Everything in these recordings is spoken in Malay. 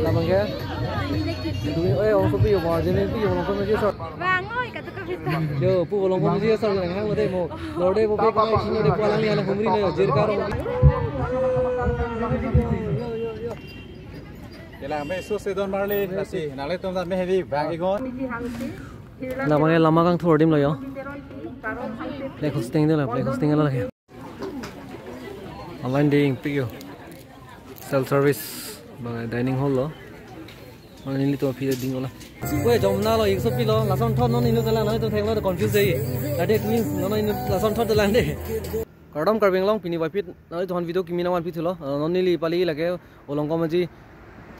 làm bằng cái ơi ông có biểu mà cho nên biểu nó không có vàng ơi cả tất cả giờ pu lòng không có sao cái hàng đây một rồi đây một cái chim đây qua lăng này không đi này ở cao rồi cái là mấy số xe đón Marley là gì nào lấy tôm ra mấy heavy vàng cái con làm bằng cái lama kang thổi đêm rồi yo play hosting đây là play hosting là cái online dating pick self service bằng dining hall lo anh đi to phi ding lo quay trong na lo 100 pi lo là son thon nó ni nó nói tôi thấy nó confuse gì là det means nó nói là son thon là đấy cardam carving long pini vai pit nói tôi video kimi na one pit lo nó ni li pali là cái olong com gì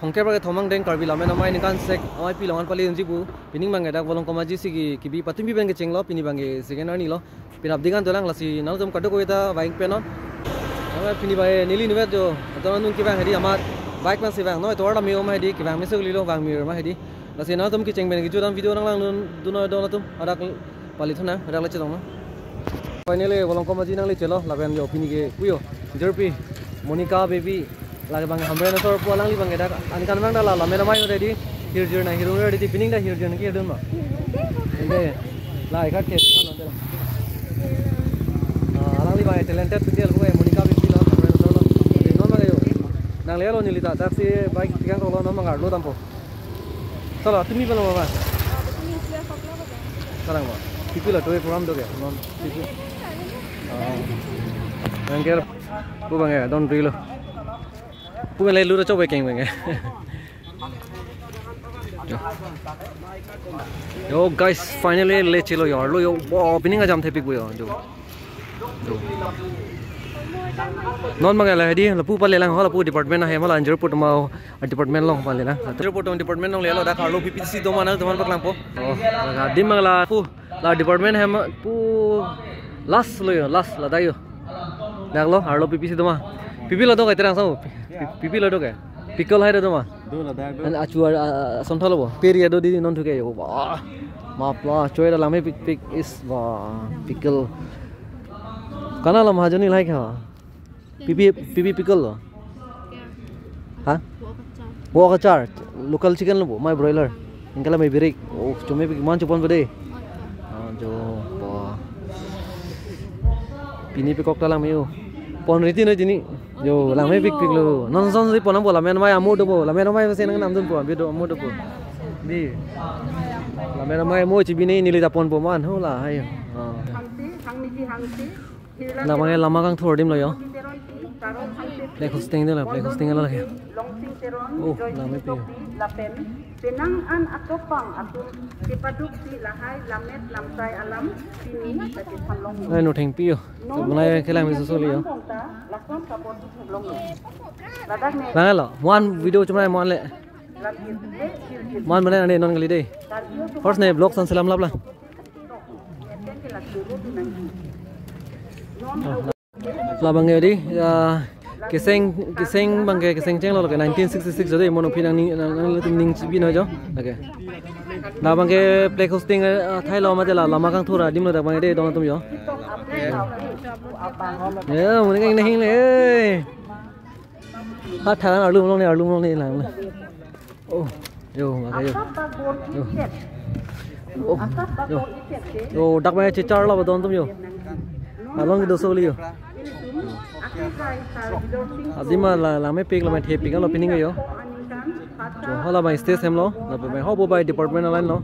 phong cái cái thomang deng carvi làm nó mai ni kan sek ai pi long pali ji bu pining bang ada olong com gì si ki bi patim bi bang ke cheng lo pini bang ke second ni lo pin abdi kan tolang lasi nó jom kado ko eta bike pe no pini vai nili nivet jo to nun ki bang hedi amar bike man se vàng nói tôi là miêu mà đi cái vàng mới xử lý lo vàng miêu mà đi là xin nó tôm cái chèn bên cái chuột video đang lang luôn tôi nói đâu là tôm ada pali thôi nè ada lecet dong nó finally bolong koma ji nang lecet lo là bên yo pini cái kuyo jerpy Monica baby là cái bang hambre nó thôi pulang li bang cái đó anh kan bang đó là mera mai rồi đi here journey này hero rồi đi pinning đó here journey kia đơn mà đây là cái khác nó đây lang li bang talented people của Monica baby lo hambre nó lo nó mà cái nang lelo ni lita taxi bike tigang rolo no mangar lo tampo sala tumi balo mama sarang ma pipi la toy program doge non pipi angker bu bange don rilo bu le lu cho be keng bange yo guys finally le chilo yo lo yo opening ajam the piku yo jo non mangai la di la pu pale lang hola pu department na he mala anjur put ma department long pale na anjur put department long le lo da karlo ppc do mana teman pak lang po ga dim mangla pu la department he pu last lo yo last la da yo dak lo arlo ppc do ma pp lo do kai terang sau pp lo do kai pickle hai do ma do la da an achu som thalo bo peri do di non thuke yo ba ma pla choi da lame pick is ba pickle kana la mahajoni like ha pipi pickle lo ha wo ka char local chicken lo bo my broiler ingkala mai birik oh chome man chupon bode jo bo pini pe kok talang meu pon riti no jini jo lang mai pik lo non son si ponam bo la men mai amu do bo la men mai se nang nam dun po bi do amu do po ni la men mai mo chi bini ni li ta pon po man ho la hai làm bằng cái lama kang thổi đêm rồi yo play hosting đây là play hosting là kìa oh làm mấy tiền penang an atopang atun dipaduk si lahai lamet lamsai alam sini tadi panlong đây nổ thành pio hôm cái làm gì số liều là lo one video trong này mon lệ mon bên này non cái đi first này blog san salam lab là là bằng nghề đi cái sen bằng cái sen cheng lo cái 1966 rồi đấy mono phi đang ning chỉ nói cho okay là bằng cái play hosting thay lo mà là lama kang thora dim lo da bằng đây dong tum yo nhớ một cái này này hát thằng ở lung long này làm ô yo mà cái yo đặc biệt chỉ char lo dong tum yo along cái đồ số liều Azima là mấy pin là mấy thiệp pin cái lo pinning cái yo ho la mai stage em lo là mai ho bo bai department line lo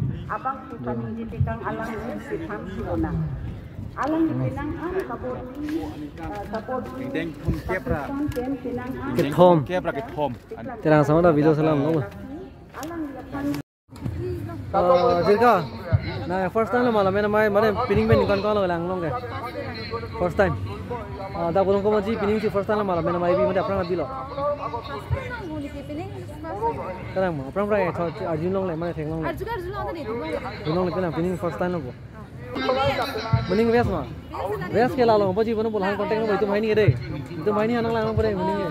cái thom terang sama da video salam lo Jirka nah first time là malam mai pinning ben con lo lang long cái first time da bolong ko ji pinning si first time là malam mai bi apna na bilo terang ma apna rai arjun long le mana theng long arjun long le kana pinning first time lo Mending res mah. Res ke lalu, apa sih pun pulang konten kamu itu main ini deh. Itu main ini anak lang pada mending.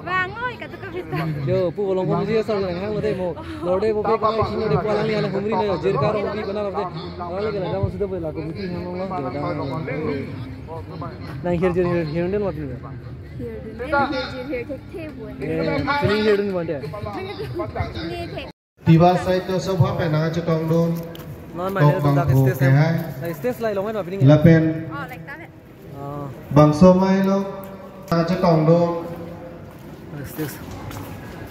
Vàng ơi, cả tất cả việt nam. Yo, pu pulang kamu sih asal yang lo deh mau. Lo deh mau pergi sini deh pulang ni anak humri nih, jer karo humri benar apa deh. Kalau kita kamu sudah boleh lakukan itu yang lo. Nang here nih. Feeling here dun bonde. Tiba saya tu sebab apa nak cakap dun. Non mai tu dak stage hai. Stage lai long hai feeling. Lapen. Oh, like that. Bangso mai lo nak cakap dun. Stage.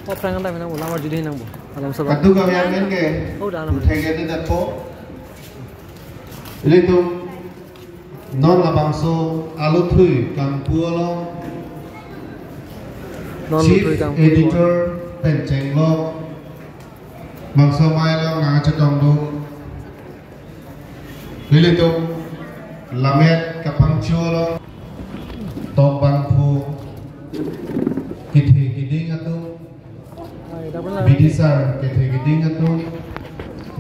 Oh prangan dah menang ulang jadi nang bu. Alam sebab. Katu kami yang ke. Oh dah nama. Tengah ni dah po. Ini tu non la bangso alu thui kang pualo. Non Chief lu kang Editor Penceng lo. Bangso mai lo nak cakap dun. Ini tu lamet kapang chulo. Tok bangku. Kithe kiding atu. Bidisar kithe kiding atu.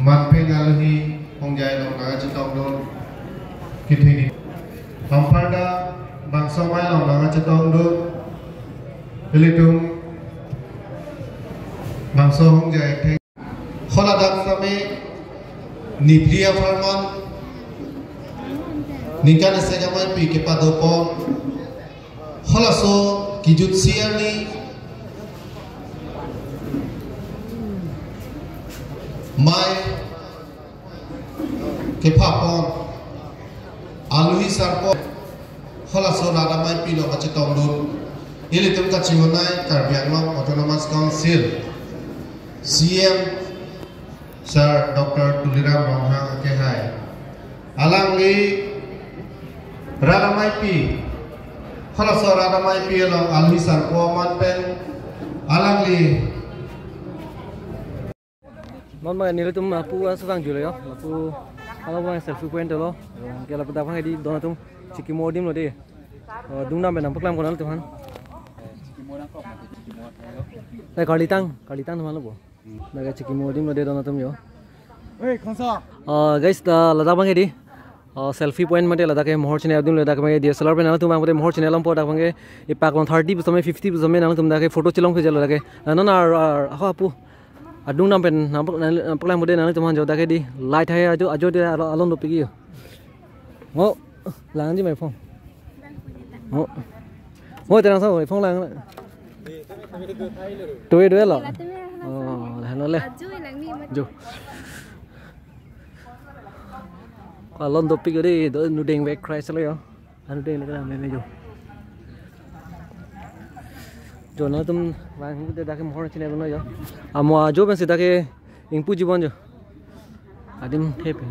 Manpe ngalahi hongjai lo nak cakap dun. Kithe kiding. Hamparda bangso mai lo nak cakap dun. Ini tu bangso hongjai the. Khola dak same niplia farman. Nikan segamai pi ke padopom. Khola so kijut siar ni. Mai ke papon. Alui sarpo. Khola so nada mai pi lo kacitong dun. Ili tum kaciwanai Karbi Anglong Autonomous Council. CM Sir Dr. Tuliram Ronghang Kehai. Alang li Radamai pi. Kalau so Radamai pi lo alwi sarpo manpen. Alang li. Non mai ni tum apu asang jule yo. Apu kalau mau selfie point lo. Kalau pada apa di dona tum ciki modim lo deh. Dungna menang peklam konal tuhan. Kalitang teman lo bo. Naga ciki modim lo deh dona tum yo. Guys, lada bang di selfie point mate lada ke mohor chine abdul lada ke bang DSLR pe nang tum bang mohor chine lam po dak bang e pak 30 समय 50 समय nang tum dak photo chilong ke jalo dak na na ha pu adung nam pen nampak lam mode nang tum han jo dak di light hai ajo de alon do pigi ngo lang ji mai phong ngo ngo tenang sao phong lang tuai lo lah le jo alon do pigi de do nu deng back crash lo yo anu deng le ka me jo jo na tum wang de dak mohor chine lo yo amo jo ben se dak ingpu jibon jo adim happy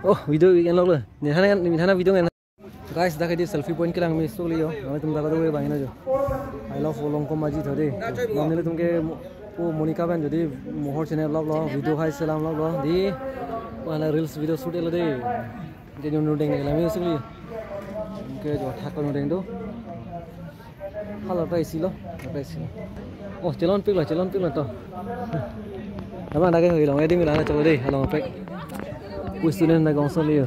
oh video weekend lo ni hana video ngan guys dak di selfie point ke lang mi so liyo na tum dak do we bangina jo I love long ko maji thode namne tum ke o Monica ben jodi mohor chine lo video khai salam lo di wala reels video shoot lo de je nu deng la mi so li ke jo thakon nu deng do hala pai si lo oh chelon pik lo to abang dak ke hoi long eding la na cho de halong pek Pui student na gong so liyo.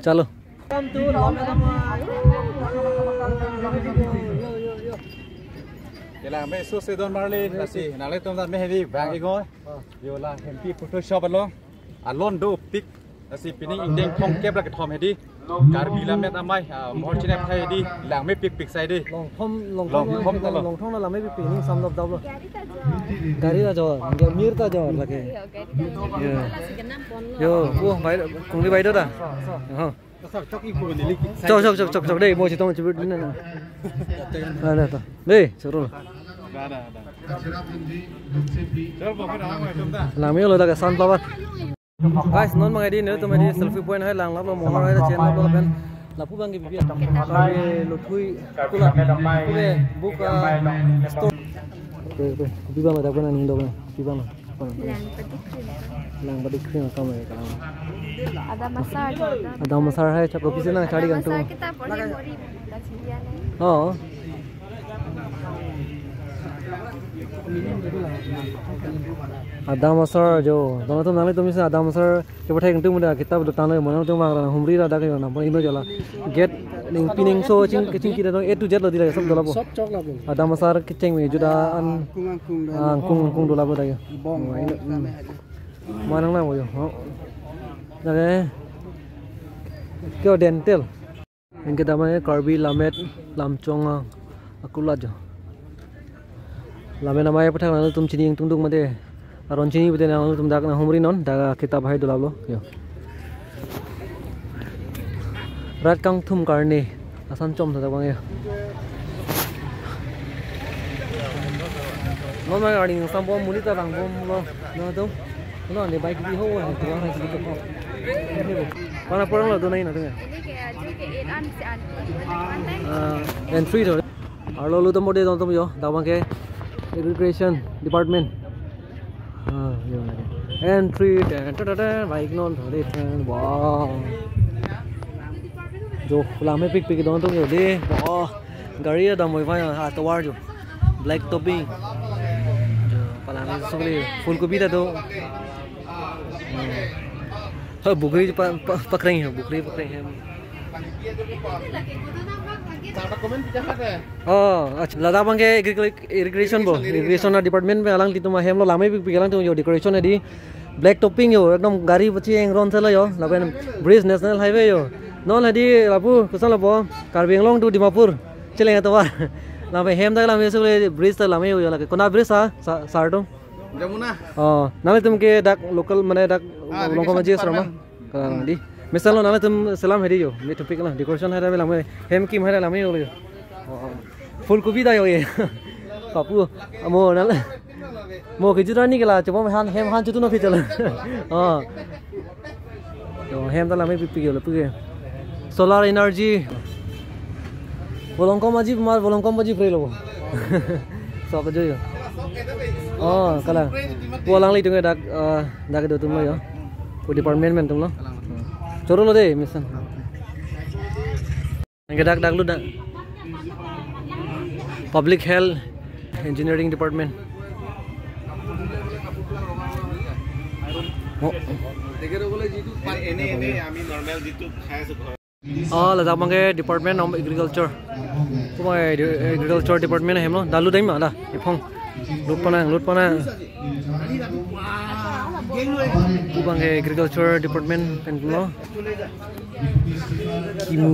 Chalo. Kailangan may susidon marli kasi nalay tum da may heavy bang igoy. Yo la MP Photoshop alo. Alon do pic kasi pining indeng thong kep la ke thom hedi. Karbi la met amai mohor chine thai di lang me pic sai di. Long thom la me pic ni sam dab lo. Gari da jo, mir ta jo la ke. Yo, wo bai kung ni bai do da. Ha. Chok đây mua chỉ tông chỉ biết đến này này ta đây chốt rồi làm mấy lời ta cái sunflower guys non mang đi nữa tụi mình đi selfie point hay làng lắm là mồ hôi ra trên lắm là bên là phú bang cái việc cái lột thui tu là cái book store phú bang là ta bên này đâu này phú bang lang body cream kamu ya kalau ada massage hai cakap bisa na cari gantung kita boleh mori oh Ada masar jo, dona tu nang le tu misa ada masar coba thai kentung muda kita betul tanah mana tu mang humri ada ke na pun ino jala get ning pining so cing kita A to Z lo dilai सब dola bo ada masar kecing me juda an kung dola bo da yo mana nang bo yo Nade kyo dental इनके दामने कार्बी लामेट लामचोंगा अकुला जो लामे नमाय पठा ना तुम चिनी तुम दुग मते अरन चिनी बते ना तुम दाग ना हमरी नन दागा किताब हाय दुलालो यो रात कांग थुम करने आसान चोम था बांगे नन मा गाड़ी संबो मुलिता रंगबो लो ना तो नो ने बाइक भी हो है तो हाय सिक को पाना परंग लो तो नहीं ना तुम entry thôi. Alo lu temu dia tonton yo, dah ke immigration department. Entry dan baik non thori wow. Jo lama pick tonton yo deh. Wow, gari ada mau apa ya? Tawar jo, black topping. Palami sokli full kopi dah tu. Bukri pakreng ya, bukri pakreng ya. Oh, अच्छा लदा बंगे इरिगेशन बो इरिगेशन ना डिपार्टमेंट में अलग लिटू माहेम लो लामे भी पिगलां तो यो डेकोरेशन है दी ब्लैक टॉपिंग यो एकदम गाड़ी बची एंग्रोन से लो यो लाबेन ब्रिज नेशनल हाईवे यो नॉन है दी लाबू कुछ लाबो कार्बी एंग्लोंग टू दिमापुर चलेंगे तो वार लामे हेम तक लामे से ब्रिज तक लामे यो लगे कोना ब्रिज सार्टो जमुना नाले तुम के डाक लोकल माने डाक लोंको मजी शर्मा दी मिसाल नाले तुम सलाम हेरी जो ये टॉपिक ला डेकोरेशन है रे लामे हेम की है लामे यो फुल कोपी दा यो ये पापू मो नाले मो के जुरा नि गला चबो हान हेम हान जुतु न फिचल तो हेम दा लामे पिपी गेलो पुगे सोलर एनर्जी बोलंको मजी फ्री लो सब जो यो कला बोलांग ली तुंगे डाक डाक दो तुम लो यो को डिपार्टमेंट में तुम लो चोरो लो दे मिशन इनके डाक डाक लो डाक पब्लिक हेल्थ इंजीनियरिंग डिपार्टमेंट लदा बंगे department of agriculture agriculture department है दालू दैम दा इफों लुट पना बंगे एग्रीकल्चर डिपार्टमेंट पेंटलो किमु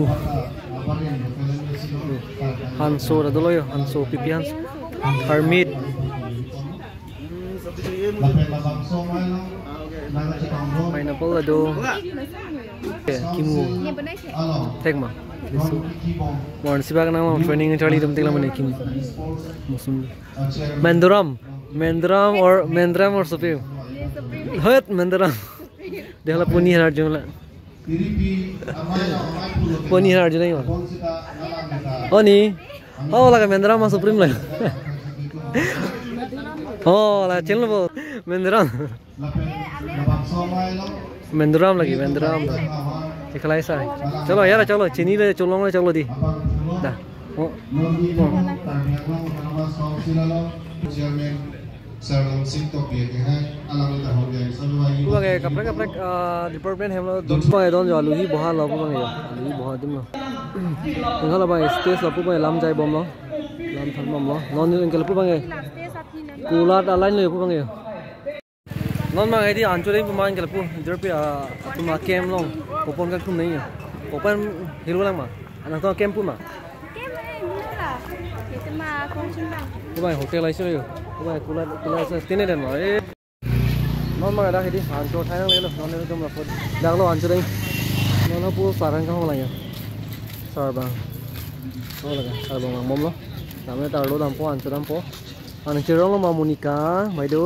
Hanso ada dulu ya, Hanso Pipians, Hermit, Pineapple ada, Kimu, Tegma, Mohon siapa nama training Charlie dalam tinggal mana Kimu, Mendram or Supreme, Hut Mendram, dia lah puni harga lah. Poni harga ni mah. Oh ni, oh lah Mendram masuk Supreme lah. Oh lah channel bo Mendram. Mendram lagi Mendram. Ikhlas sah. Chalo यार चलो चीनी ले चलो दी. Dah. Bukan kaprek department hem lo don jo aluhi boha lo bukan ya aluhi boha dim lo enggak lo bang stage lo bukan lam jai bom lo lam than bom lo non ni engkel bukan ya kulat alain lo bukan ya non mang ini ancur ini pemain engkel pu jerpi cuma kem lo popon kan kum नहीं है popon hiru lang mah anak tu kem pu mah bukan hotel aja yo bukan kulat sini dan mah non mang ada ini ancur thai lang le lo non ni tu mah dah lo ancur ini non lo pu sarang kau lang ya sar bang oh laga sar bang bom lo namanya tar lo dampo ancur dampo ancur lo mah Monica mai do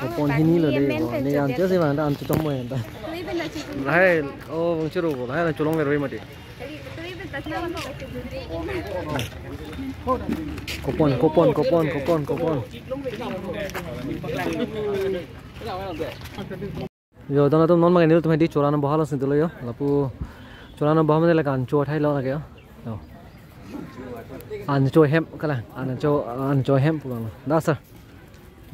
popon ini lo deh ni ancur sih mana ancur tomo ya dah hai oh bang curu bo hai ancur long leroy mati Kopon. Yo, dona tu non makan itu cuma di corana bahala sih dulu yo. Lalu corana bahala mana lagi anco thai lo lagi yo. Anco hem kalah, anco hem pulang. Dah sir.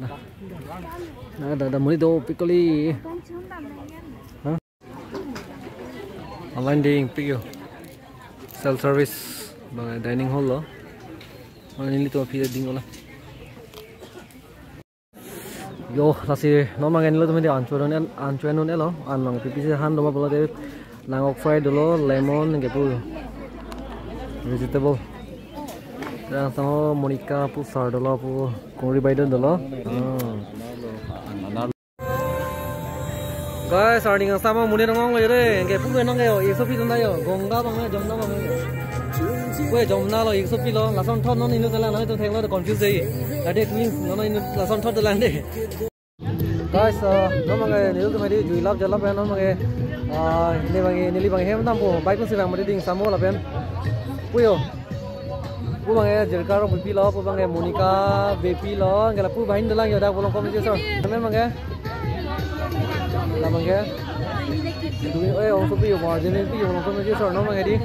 Nah, ada muni do pikoli. Online ding pick self service bang dining hall lo. Ini tuh pihak ding olah. Yo, lasi normal kan lo tuh mesti ancuran non elo, anlang pipi sih han doma bola deh, langok fried dulu, lemon gitu, vegetable. Dan sama Monica pu sar dulu pu kuri Biden dulu. Guys, starting sama muni nongong lo yore, kayak pu nong kayo, ikso pi tuh nayo, gongga bang jom na bang. Gue jom na lo ikso pi lo, langsung thot non ini tuh lah, itu theng lo confuse deh. That means non ini langsung thot tuh lah deh. Guys, nomor kayak ini tuh mesti jual jalap ya nomor kayak ini bang hem tampo, baik sih bang mesti ding samo lah ben. Puyo, pu bang ya jerkar BP lo, pu bang ya Monica BP lo, kalau pu bahin dalang ya udah bolong komisi so. Namanya bang ya, lah bang ya. Orang tuh piyo, margin ini piyo bolong komisi so nomor kayak di,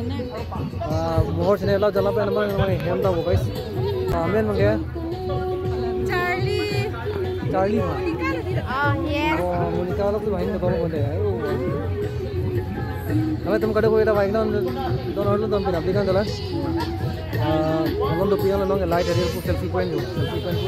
mohon sini lah jalap ya nomor hem tampo guys. Amen bang ya. Charlie. Oh, yes. Oh, Monica lo tuh bahin kamu konde ya. Kalau temen kada kowe ta baik non lo tuh pindah aplikasi lah. Kalau tuh piang lo nong light area selfie point selfie point.